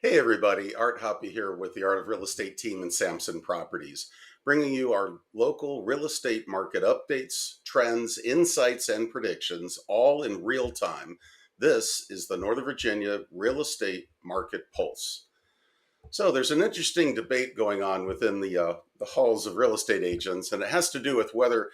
Hey everybody, Art Hoppy here with the Art of Real Estate team in Sampson Properties, bringing you our local real estate market updates, trends, insights, and predictions, all in real time. This is the Northern Virginia Real Estate Market Pulse. So there's an interesting debate going on within the halls of real estate agents, and it has to do with whether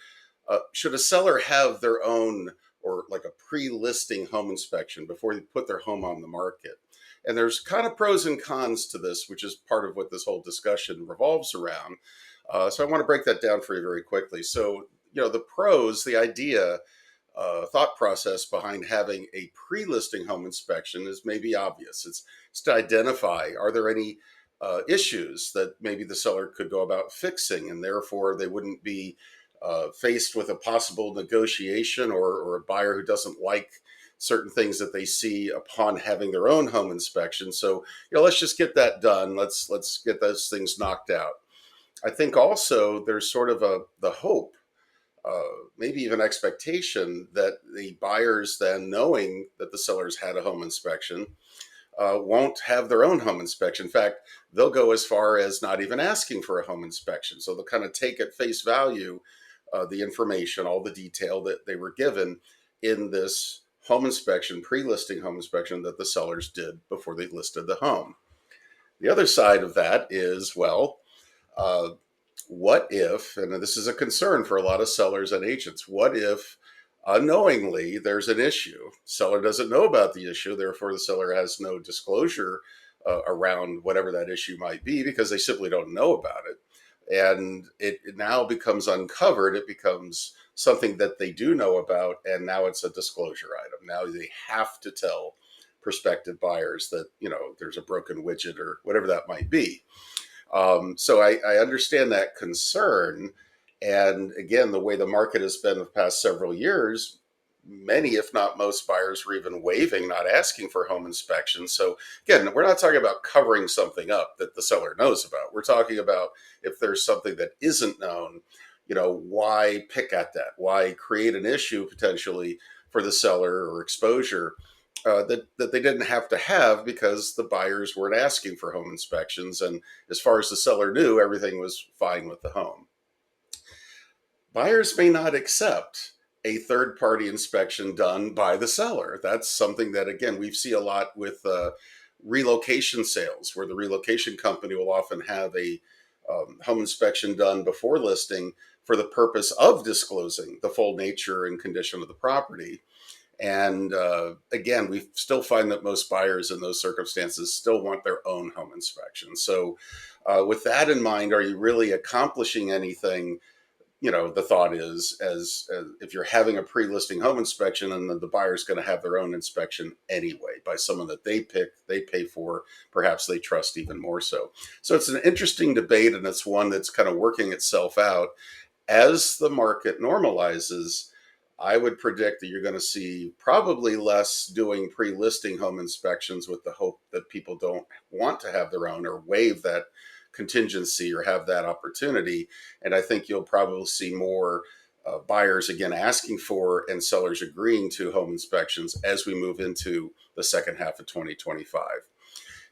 should a seller have their own or like a pre-listing home inspection before they put their home on the market. And there's kind of pros and cons to this, which is part of what this whole discussion revolves around. So I want to break that down for you very quickly. So, the pros, the idea, thought process behind having a pre-listing home inspection is maybe obvious. It's to identify, are there any issues that maybe the seller could go about fixing, and therefore they wouldn't be faced with a possible negotiation or a buyer who doesn't like certain things that they see upon having their own home inspection. So, let's just get that done. Let's get those things knocked out. I think also there's sort of the hope, maybe even expectation that the buyers then, knowing that the sellers had a home inspection, won't have their own home inspection. In fact, they'll go as far as not even asking for a home inspection. So they'll kind of take at face value the information, all the detail that they were given in this home inspection, pre-listing home inspection that the sellers did before they listed the home. The other side of that is, what if, and this is a concern for a lot of sellers and agents, what if unknowingly there's an issue? Seller doesn't know about the issue, therefore the seller has no disclosure around whatever that issue might be because they simply don't know about it. And it now becomes uncovered. It becomes something that they do know about, and now it's a disclosure item. Now they have to tell prospective buyers that, there's a broken widget or whatever that might be. So I understand that concern. And again, the way the market has been the past several years, many, if not most buyers were even waiving, not asking for home inspections. So again, we're not talking about covering something up that the seller knows about. We're talking about if there's something that isn't known, why pick at that? Why create an issue potentially for the seller or exposure that they didn't have to have because the buyers weren't asking for home inspections. And as far as the seller knew, everything was fine with the home. Buyers may not accept a third-party inspection done by the seller. That's something that, again, we see a lot with relocation sales, where the relocation company will often have a home inspection done before listing for the purpose of disclosing the full nature and condition of the property. And again, we still find that most buyers in those circumstances still want their own home inspection. So with that in mind, are you really accomplishing anything? The thought is, as if you're having a pre-listing home inspection and the buyer's going to have their own inspection anyway by someone that they pick, they pay for, perhaps they trust even more so. So it's an interesting debate, and it's one that's kind of working itself out. As the market normalizes, I would predict that you're going to see probably less doing pre-listing home inspections with the hope that people don't want to have their own or waive that contingency or have that opportunity. And I think you'll probably see more buyers again asking for and sellers agreeing to home inspections as we move into the second half of 2025.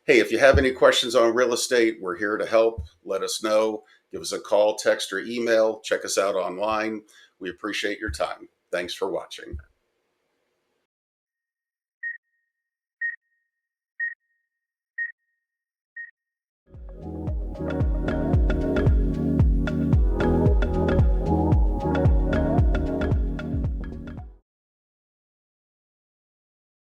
Hey, if you have any questions on real estate, we're here to help. Let us know. Give us a call, text, or email. Check us out online. We appreciate your time. Thanks for watching.